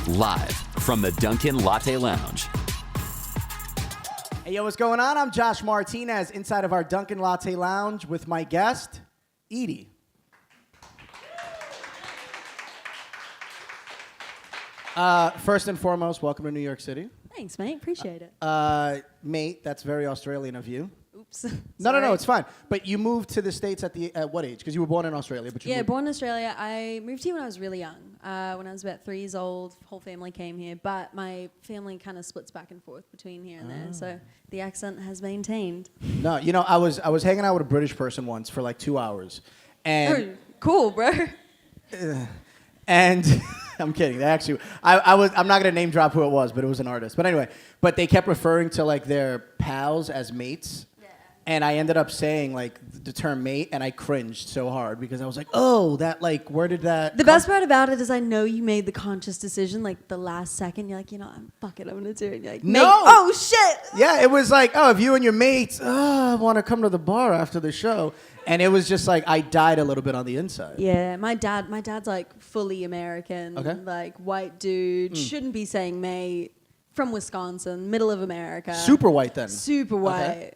Live from the Dunkin Latte Lounge. Hey, yo, what's going on? I'm Josh Martinez inside of our Dunkin Latte Lounge with my guest, YDE. First and foremost, welcome to New York City. Thanks, mate. Appreciate it. Mate, that's very Australian of you. Oops. No, it's fine. But you moved to the States at what age? Because you were born in Australia. But you born in Australia. I moved here when I was really young. When I was about 3 years old, whole family came here. But my family kind of splits back and forth between here and there. So the accent has maintained. No, you know, I was hanging out with a British person once for like 2 hours. And Cool, bro. And I'm kidding. They actually, I'm not gonna name drop who it was, but it was an artist. But anyway, they kept referring to like their pals as mates. And I ended up saying like the term mate, and I cringed so hard because I was like, oh, that like, where did that The best part about it is I know you made the conscious decision like the last second. You're like, you know, fuck it, I'm gonna do it. And you're like, no. Mate. Oh shit. Yeah, it was like, oh, if you and your mates, want to come to the bar after the show, and it was just like I died a little bit on the inside. Yeah, my dad's like fully American, like white dude, shouldn't be saying mate, from Wisconsin, middle of America. Super white then. Super white. Okay.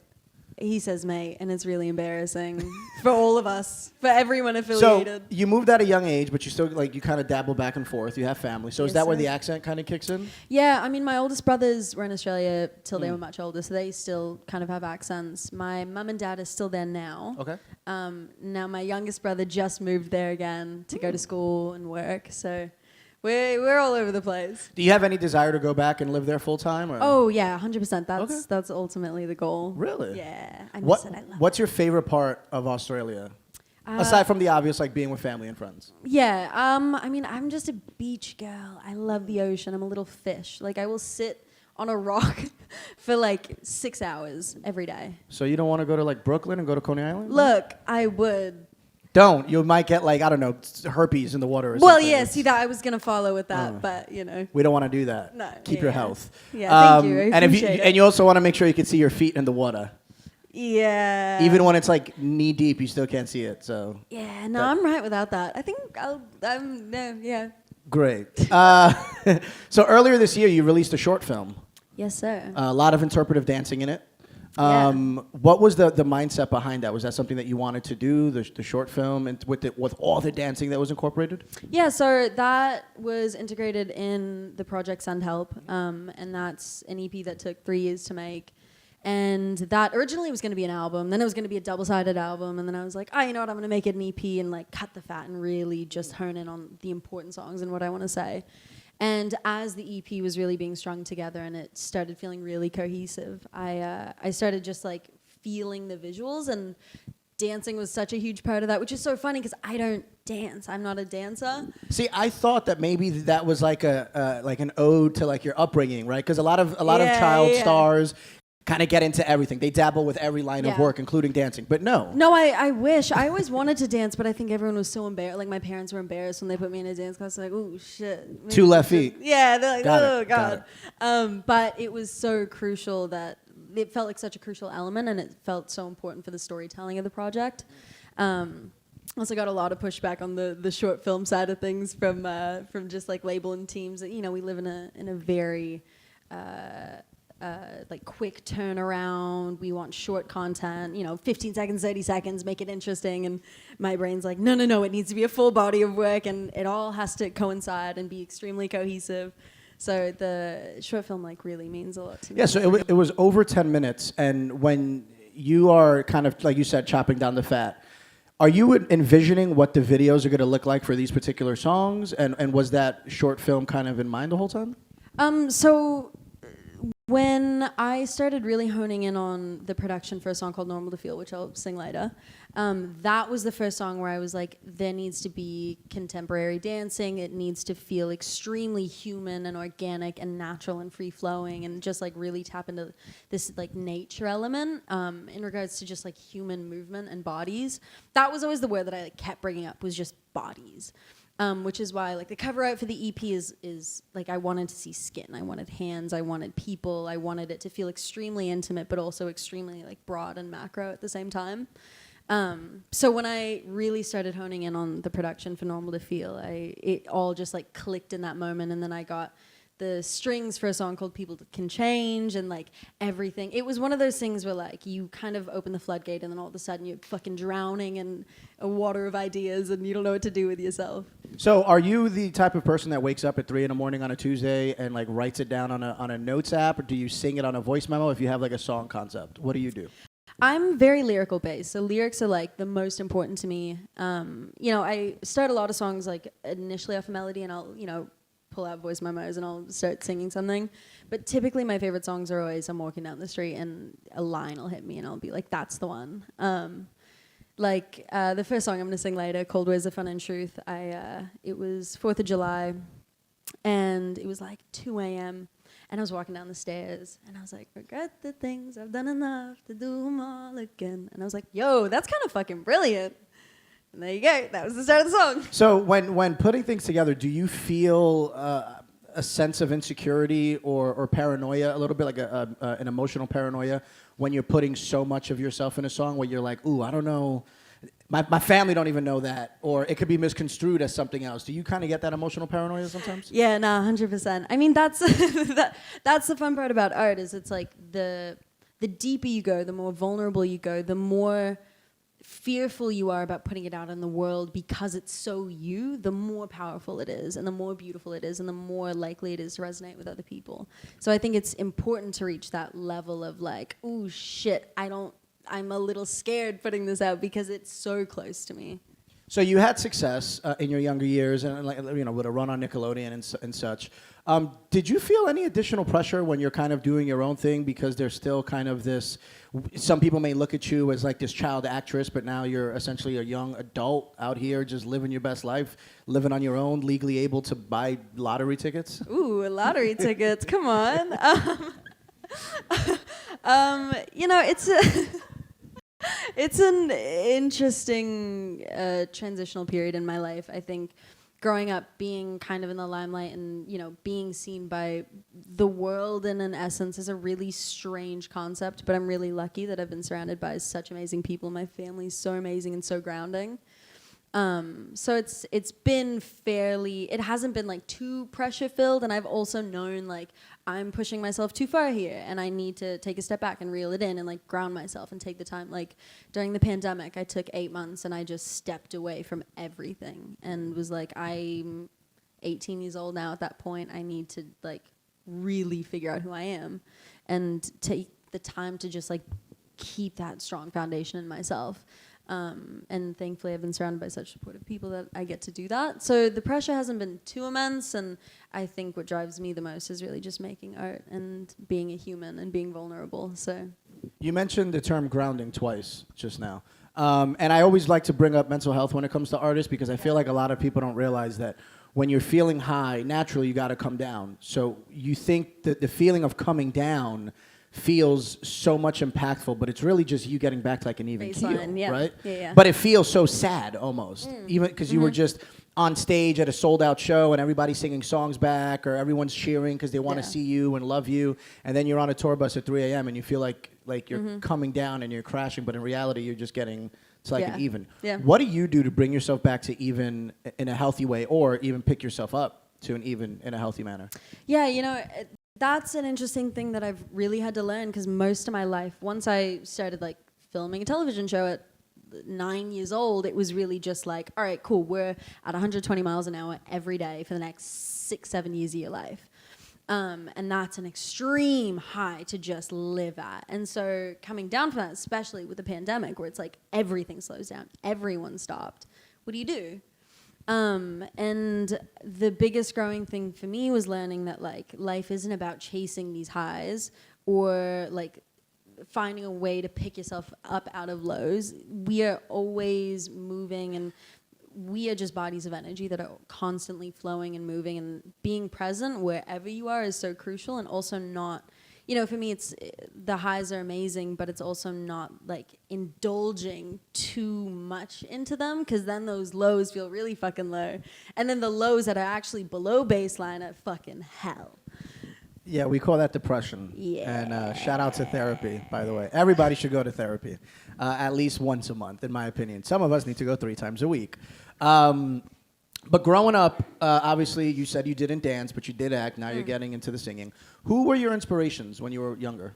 He says mate, and it's really embarrassing for all of us, for everyone affiliated. So you moved at a young age, but you still you kind of dabble back and forth. You have family. So is that where the accent kind of kicks in? Yeah, I mean, my oldest brothers were in Australia till they were much older, so they still kind of have accents. My mum and dad are still there now. Okay. Now my youngest brother just moved there again to go to school and work, so we're all over the place. Do you have any desire to go back and live there full time? Oh yeah, 100%. That's ultimately the goal. Really? Yeah, I miss it. I love it. What's your favorite part of Australia? Aside from the obvious, like being with family and friends. Yeah, I mean, I'm just a beach girl. I love the ocean. I'm a little fish. Like, I will sit on a rock for like 6 hours every day. So you don't want to go to like Brooklyn and go to Coney Island? Look, I would. Don't. You might get like, I don't know, herpes in the water or well, something. yeah, see that I was going to follow with that, but you know. We don't want to do that. No. Keep your health. Yeah, thank you. I appreciate it. And you also want to make sure you can see your feet in the water. Yeah. Even when it's like knee deep, you still can't see it. So. Yeah, no, I'm right without that. I think yeah. Great. So earlier this year, you released a short film. Yes, sir. A lot of interpretive dancing in it. Yeah. What was the mindset behind that? Was that something that you wanted to do, the short film, and with all the dancing that was incorporated? Yeah, so that was integrated in the project Send Help, and that's an EP that took 3 years to make. And that originally was going to be an album, then it was going to be a double-sided album, and then I was like, you know what, I'm going to make it an EP and like cut the fat and really just hone in on the important songs and what I want to say. And as the EP was really being strung together and it started feeling really cohesive, I started just like feeling the visuals, and dancing was such a huge part of that, which is so funny because I don't dance. I'm not a dancer. See, I thought that maybe that was like an ode to like your upbringing, right? Because a lot of child stars kind of get into everything. They dabble with every line of work, including dancing. But no. No, I wish. I always wanted to dance, but I think everyone was so embarrassed. Like, my parents were embarrassed when they put me in a dance class. They're like, oh, shit. Maybe 2 left feet. Yeah, they're like, Got oh, it. God. But it was so crucial that it felt like such a crucial element, and it felt so important for the storytelling of the project. Also got a lot of pushback on the short film side of things from just like label and teams. You know, we live in a very like quick turnaround. We want short content, 15 seconds, 30 seconds, make it interesting. And my brain's like, no, it needs to be a full body of work, and it all has to coincide and be extremely cohesive. So the short film like really means a lot to me. Yeah, so it was over 10 minutes, and when you are kind of, like you said, chopping down the fat, are you envisioning what the videos are going to look like for these particular songs? And was that short film kind of in mind the whole time? So when I started really honing in on the production for a song called Normal to Feel, which I'll sing later, that was the first song where I was like, there needs to be contemporary dancing. It needs to feel extremely human and organic and natural and free-flowing, and just like really tap into this like nature element in regards to just like human movement and bodies. That was always the word that I like kept bringing up, was just bodies. Which is why like the cover art for the EP is like, I wanted to see skin, I wanted hands, I wanted people, I wanted it to feel extremely intimate but also extremely like broad and macro at the same time. So when I really started honing in on the production for Normal to Feel, it all just like clicked in that moment, and then I got the strings for a song called People Can Change, and like everything. It was one of those things where like you kind of open the floodgate and then all of a sudden you're fucking drowning in a water of ideas and you don't know what to do with yourself. So are you the type of person that wakes up at 3 a.m. on a Tuesday and like writes it down on a notes app, or do you sing it on a voice memo if you have like a song concept? What do you do? I'm very lyrical based, so lyrics are like the most important to me. I start a lot of songs like initially off a melody, and I'll pull out voice memos and I'll start singing something. But typically my favorite songs are always I'm walking down the street and a line will hit me and I'll be like, that's the one. The first song I'm gonna sing later, Cold Ways of Fun and Truth, it was 4th of July and it was like 2 a.m. and I was walking down the stairs and I was like, regret the things I've done enough to do them all again. And I was like, yo, that's kind of fucking brilliant. And there you go. That was the start of the song. So when putting things together, do you feel a sense of insecurity or paranoia, a little bit like an emotional paranoia, when you're putting so much of yourself in a song where you're like, ooh, I don't know, my family don't even know that, or it could be misconstrued as something else. Do you kind of get that emotional paranoia sometimes? Yeah, no, 100%. I mean, that's that's the fun part about art, is it's like the deeper you go, the more vulnerable you go, the more fearful you are about putting it out in the world, because it's so you, the more powerful it is and the more beautiful it is and the more likely it is to resonate with other people. So I think it's important to reach that level of like, ooh, shit, I'm a little scared putting this out because it's so close to me. So you had success in your younger years, and with a run on Nickelodeon and such. Did you feel any additional pressure when you're kind of doing your own thing, because there's still kind of this? Some people may look at you as like this child actress, but now you're essentially a young adult out here just living your best life, living on your own, legally able to buy lottery tickets. Ooh, lottery tickets! Come on. It's an interesting transitional period in my life. I think growing up being kind of in the limelight and, being seen by the world in an essence is a really strange concept, but I'm really lucky that I've been surrounded by such amazing people. My family's so amazing and so grounding. So it's been it hasn't been like too pressure filled, and I've also known like I'm pushing myself too far here and I need to take a step back and reel it in and like ground myself and take the time. Like during the pandemic, I took 8 months and I just stepped away from everything and was like, I'm 18 years old now at that point. I need to like really figure out who I am and take the time to just like keep that strong foundation in myself. And thankfully I've been surrounded by such supportive people that I get to do that. So the pressure hasn't been too immense, and I think what drives me the most is really just making art and being a human and being vulnerable. So you mentioned the term grounding twice just now. And I always like to bring up mental health when it comes to artists, because I feel like a lot of people don't realize that when you're feeling high, naturally you got to come down. So you think that the feeling of coming down feels so much impactful, but it's really just you getting back to like an even baseline, keel, yeah. right? Yeah. But it feels so sad almost, even because you were just on stage at a sold-out show and everybody's singing songs back, or everyone's cheering because they want to see you and love you, and then you're on a tour bus at 3 a.m. and you feel like you're coming down and you're crashing, but in reality you're just getting to like an even. Yeah. What do you do to bring yourself back to even in a healthy way, or even pick yourself up to an even in a healthy manner? Yeah, that's an interesting thing that I've really had to learn, because most of my life, once I started like filming a television show at 9 years old, it was really just like, all right, cool, we're at 120 miles an hour every day for the next 6-7 years of your life. And that's an extreme high to just live at. And so coming down from that, especially with the pandemic, where it's like everything slows down, everyone stopped, what do you do? And the biggest growing thing for me was learning that like life isn't about chasing these highs or like finding a way to pick yourself up out of lows. We are always moving, and we are just bodies of energy that are constantly flowing and moving, and being present wherever you are is so crucial. And also not, for me, it's the highs are amazing, but it's also not like indulging too much into them, because then those lows feel really fucking low. And then the lows that are actually below baseline are fucking hell. Yeah, we call that depression. Yeah. And shout out to therapy, by the way. Everybody should go to therapy at least once a month, in my opinion. Some of us need to go 3 times a week. But growing up, obviously, you said you didn't dance, but you did act. Now you're getting into the singing. Who were your inspirations when you were younger?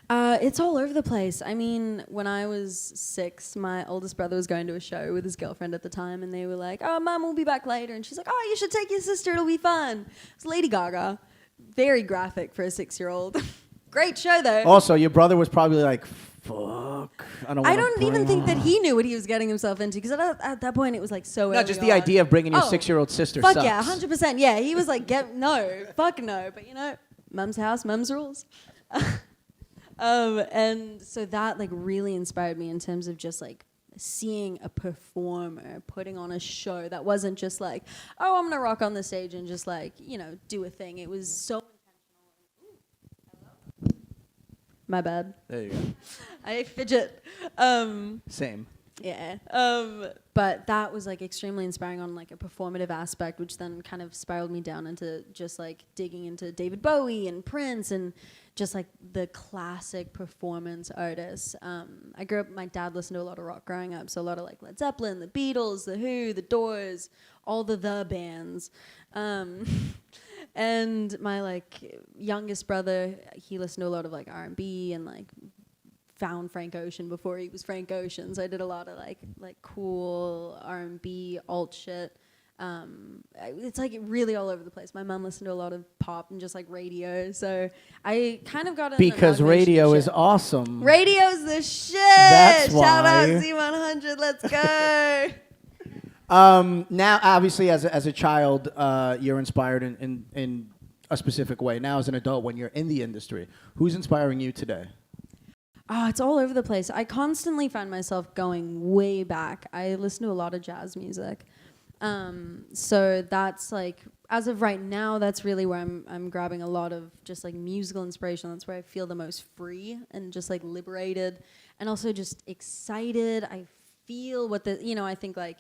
It's all over the place. I mean, when I was 6, my oldest brother was going to a show with his girlfriend at the time, and they were like, "Oh, Mum, we'll be back later." And she's like, "Oh, you should take your sister. It'll be fun." It's Lady Gaga. Very graphic for a 6-year-old. Great show, though. Also, your brother was probably like, fuck. I don't even think that he knew what he was getting himself into, because at that point, it was like so No, just the idea of bringing your 6-year-old sister fuck sucks. yeah, 100%. Yeah, he was like, fuck no. But, you know, mum's house, mum's rules. And so that like really inspired me in terms of just like seeing a performer putting on a show that wasn't just like, oh, I'm gonna rock on the stage and just like, you know, do a thing. It was so intentional. My bad. There you go. I fidget. Same. Yeah. But that was like extremely inspiring on like a performative aspect, which then kind of spiraled me down into just like digging into David Bowie and Prince and just like the classic performance artists. I grew up, my dad listened to a lot of rock growing up, so a lot of like Led Zeppelin, the Beatles, the Who, the Doors, all the bands. And my like youngest brother, he listened to a lot of like R&B and like found Frank Ocean before he was Frank Ocean. So I did a lot of like cool R&B alt shit. It's like really all over the place. My mom listened to a lot of pop and just like radio. So I kind of got because radio is awesome. Radio's the shit. That's why. Shout out Z100. Let's go. Now, obviously, as a child, you're inspired in a specific way. Now, as an adult, when you're in the industry, who's inspiring you today? Oh, it's all over the place. I constantly find myself going way back. I listen to a lot of jazz music. So that's like, as of right now, that's really where I'm grabbing a lot of just like musical inspiration. That's where I feel the most free and just like liberated and also just excited. I feel what I think like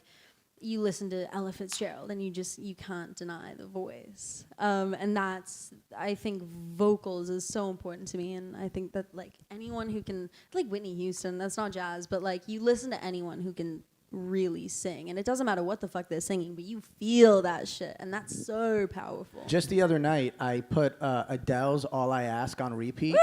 you listen to Ella Fitzgerald and you can't deny the voice. And I think vocals is so important to me. And I think that like anyone who can, like Whitney Houston, that's not jazz, but like you listen to anyone who can really sing, and it doesn't matter what the fuck they're singing, but you feel that shit, and that's so powerful. Just the other night, I put Adele's "All I Ask" on repeat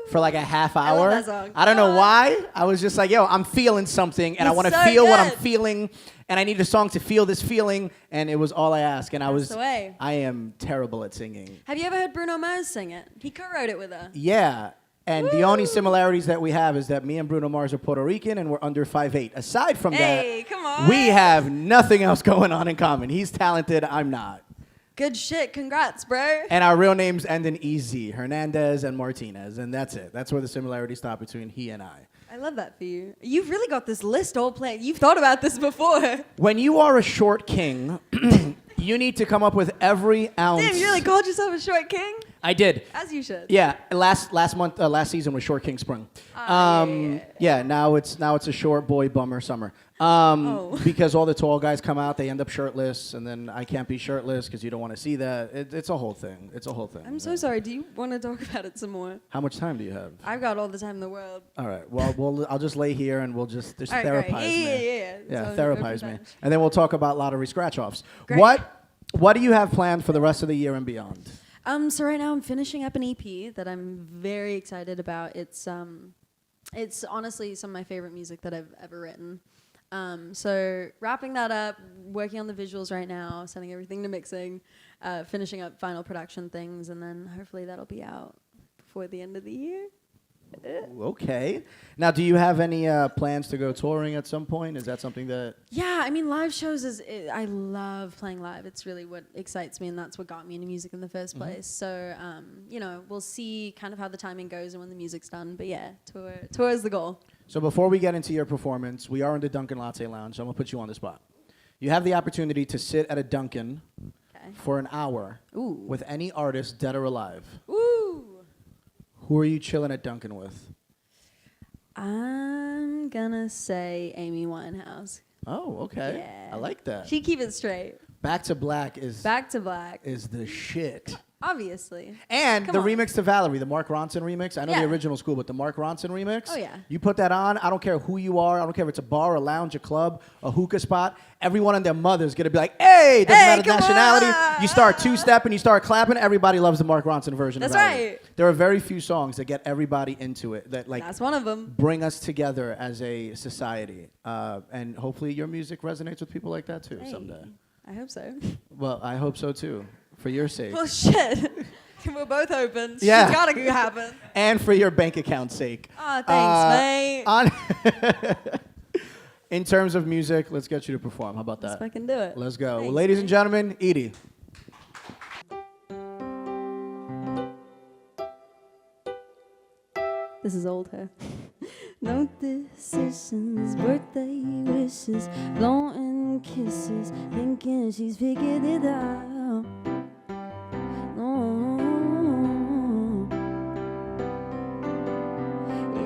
for like a half hour. I love that song. I don't know why. I was just like, yo, I'm feeling something, and I want to so feel what I'm good. feeling, and I need a song to feel this feeling, and it was "All I Ask," and That's the way. I am terrible at singing. Have you ever heard Bruno Mars sing it? He co-wrote it with her. Yeah. And the only similarities that we have is that me and Bruno Mars are Puerto Rican and we're under 5'8". Aside from Hey, that, come on. we have nothing else going on in common. He's talented, I'm not. Good shit. Congrats, bro. And our real names end in EZ, Hernandez and Martinez, and that's it. That's where the similarities stop between he and I. I love that for you. You've really got this list all planned. You've thought about this before. When you are a short king, you need to come up with every ounce. Damn, you really called yourself a short king? I did. As you should. Yeah, last season was Short King Spring. Yeah, now it's a short boy bummer summer. Because all the tall guys come out, they end up shirtless, and then I can't be shirtless because you don't want to see that. It's a whole thing. I'm so sorry. Do you want to talk about it some more? How much time do you have? I've got all the time in the world. All right. Well, I'll just lay here and we'll just All right, therapize great. me. Yeah. Yeah, So therapize open me, bench. and then we'll talk about lottery scratch-offs. Great. What do you have planned for the rest of the year and beyond? So right now I'm finishing up an EP that I'm very excited about. It's honestly some of my favorite music that I've ever written. So wrapping that up, working on the visuals right now, sending everything to mixing, finishing up final production things, and then hopefully that'll be out before the end of the year. Okay. Now, do you have any plans to go touring at some point? Is that something that... Yeah, I mean, live shows I love playing live. It's really what excites me, and that's what got me into music in the first place. So, we'll see kind of how the timing goes and when the music's done. But yeah, tour is the goal. So before we get into your performance, we are in the Dunkin Latte Lounge, so I'm going to put you on the spot. You have the opportunity to sit at a Dunkin for an hour with any artist, dead or alive. Ooh. Who are you chilling at Dunkin' with? I'm gonna say Amy Winehouse. Oh, okay. Yeah. I like that. She keep it straight. Back to Black is Back to Black. is the shit. Obviously. And Come the on. remix to Valerie, the Mark Ronson remix. I know Yeah. the original school, but the Mark Ronson remix. Oh, yeah. You put that on, I don't care who you are. I don't care if it's a bar, a lounge, a club, a hookah spot. Everyone and their mother's going to be like, hey, doesn't matter the come nationality. on. You start two-stepping, you start clapping. Everybody loves the Mark Ronson version That's of Valerie. right. There are very few songs that get everybody into it, that like That's one of them. bring us together as a society. And hopefully your music resonates with people like that too someday. I hope so. Well, I hope so too, for your sake. Well, shit. We're both open. Yeah. It's gotta happen. And for your bank account's sake. Oh, thanks, mate. In terms of music, let's get you to perform. How about Let's that? fucking do it. Let's go. Thanks, Well, ladies and mate. gentlemen, Edie. This is old hair. No decisions, birthday wishes, blowing kisses, thinking she's figured it out. No,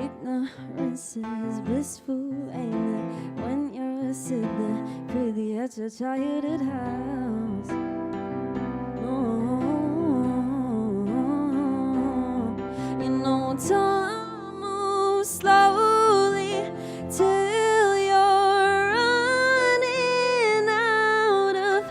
ignorance is blissful, ain't it? When you're sitting pretty at your childhood house. No, you know time moves slowly till you're running out of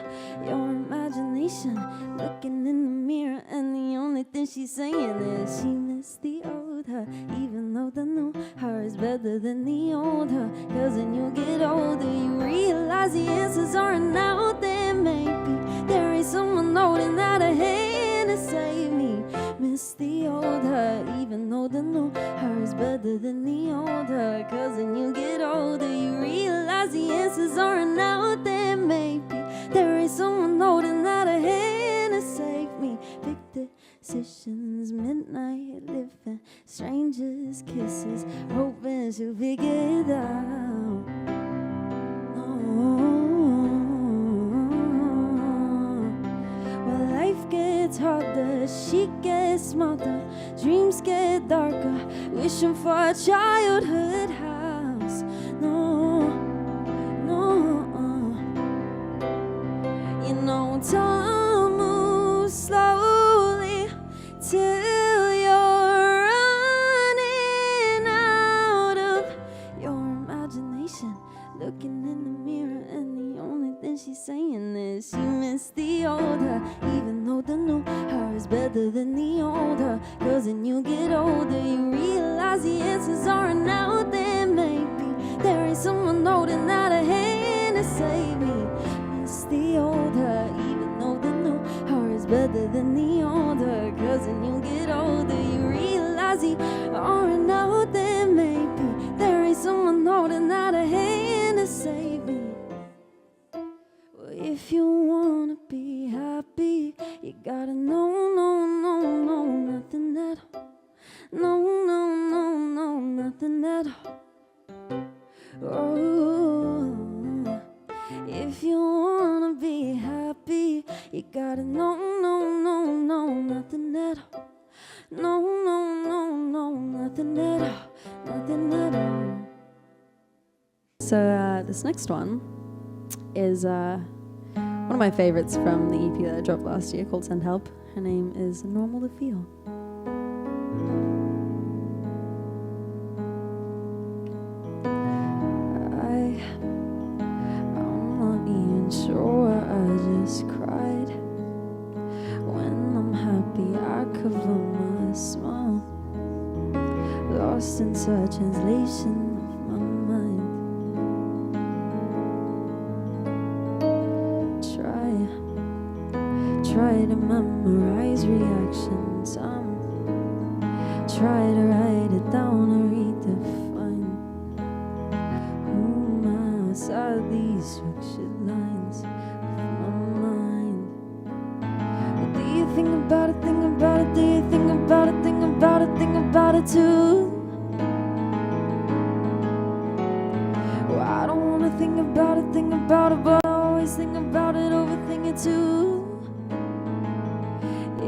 your imagination, looking in the mirror, and the only thing she's saying is she missed the old her, even though the new her is better than the old her. Cause when you get older, you realize the answers aren't out there. Maybe there is someone holding out a hand to save me. Miss the old her, even though the new her is better than the old her. Cause when you get older, you realize the answers aren't out there. Maybe there is someone holding out a hand to save me. Big decisions, midnight living, strangers' kisses, hoping she'll figure it out. Well, life gets harder, she gets smarter, dreams get darker, wishing for a childhood house. No, you know time moves slowly till you're running out of your imagination, looking in the mirror, and the only thing she's saying is she missed the old her, even though the new her is better than the old her. Cause when you get older, you realize the answers aren't out there. Maybe there is someone holding out a hand to save me. Miss the old her, even though the new her is better than the old her. Cause when you get older, you realize the aren't out there. Maybe there is someone holding out a hand to save me. Well, if you wanna be happy, you gotta know, nothing at all. No, nothing at all. Oh, if you wanna be happy, you gotta know, nothing at all. No, nothing at all, nothing at all. So this next one is one of my favorites from the EP that I dropped last year called Send Help. Her name is Normal to Feel. I'm not even sure I just cried. When I'm happy, I cover my smile. Lost inside translation of my mind. Try to memorize reactions. Try to write it down or redefine who am I outside these structured lines of my mind. But do you think about it, think about it? Do you think about it, think about it, think about it too? Well, I don't wanna think about it, but I always think about it, overthink it too.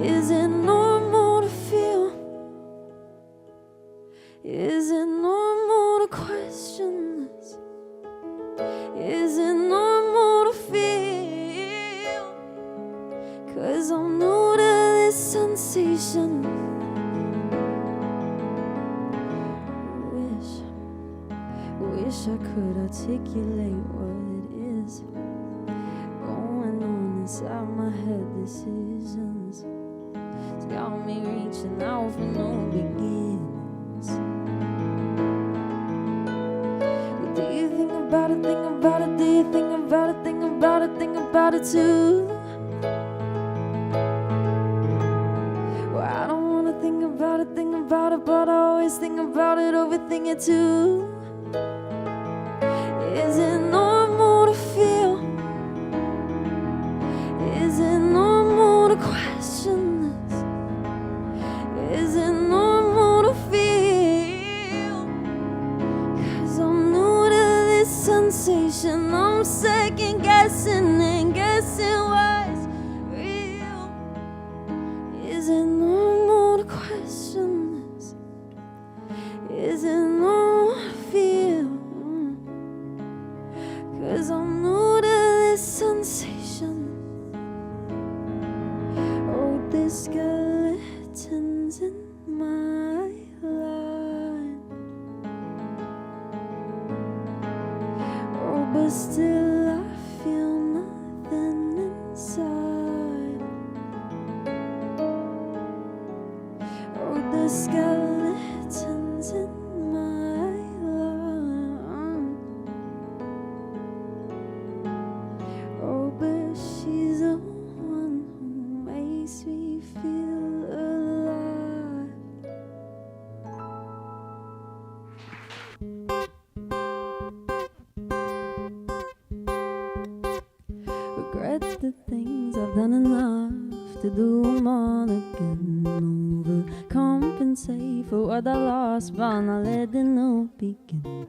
Is it normal to feel? Is it normal to question this? Is it normal to feel? 'Cause I'm new to this sensation. Wish I could articulate what it is going on inside my head. Decisions, it's got me reaching out for no beginnings. Well, do you think about it, think about it? Do you think about it, think about it, think about it too? Well, I don't wanna think about it, but I always think about it, overthink it too. Is it normal to feel? Is it normal to question this? Is it normal to feel? 'Cause I'm new to this sensation. I'm second guessing and guessing what's real. Is it normal to question this? Is it normal to feel? 'Cause I'm new to this sensation. Oh, there's skeletons in my line. Oh, but still I feel nothing inside. Oh, there's skeletons in my line. Oh, but she's the one who makes me feel alive. Regrets the things I've done enough to do them all again. Overcompensate for what I lost by not letting no begin.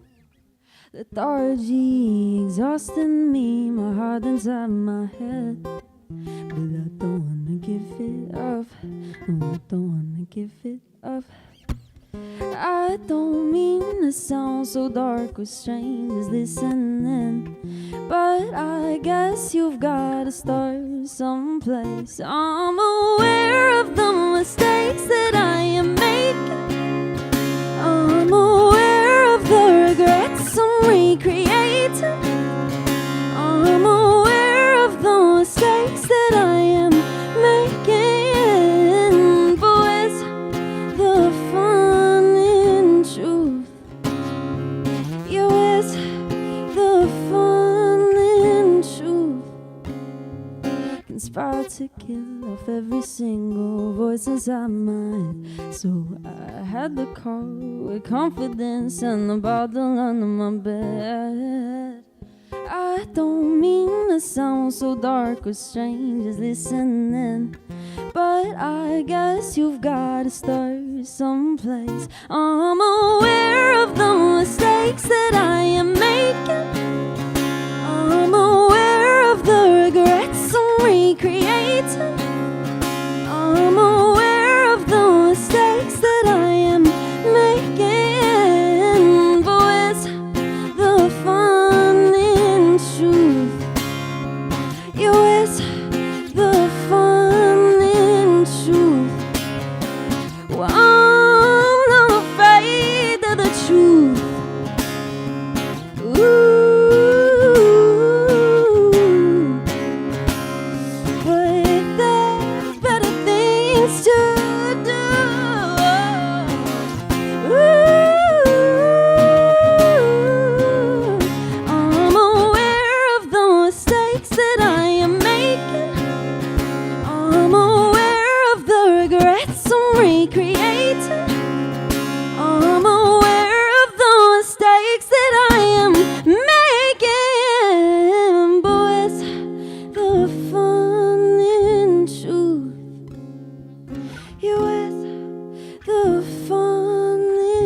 Lethargy exhausting me, my heart inside my head. But I don't wanna give it up. No, I don't wanna give it up. I don't mean to sound so dark or strange as listening, but I guess you've gotta start someplace. I'm aware of the mistakes that I am making. I'm aware of the regrets I'm recreating. I'm aware of the mistakes that I am making. But where's the fun in truth? Yeah, where's the fun in truth? Conspire to kill off every single voice inside my head. So I had the car with confidence and the bottle under my bed. I don't mean to sound so dark or strange as listening, but I guess you've gotta start someplace. I'm aware of the mistakes that I am making. I'm aware of the regrets I'm recreating. I'm aware of the mistakes that I am making. But where's the fun in truth? Yeah, where's the fun in truth? Well, I'm not afraid of the truth. Ooh, but there's better things to do. Ooh, I'm aware of the mistakes that I am making. I'm aware of the regrets I'm recreating. I'm aware of the mistakes that I am making. But where's the fun in truth? Yeah, where's the fun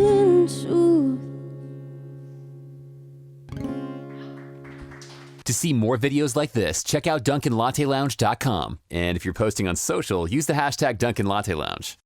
in truth? To see more videos like this, check out DunkinLatteLounge.com. And if you're posting on social, use the hashtag DunkinLatteLounge.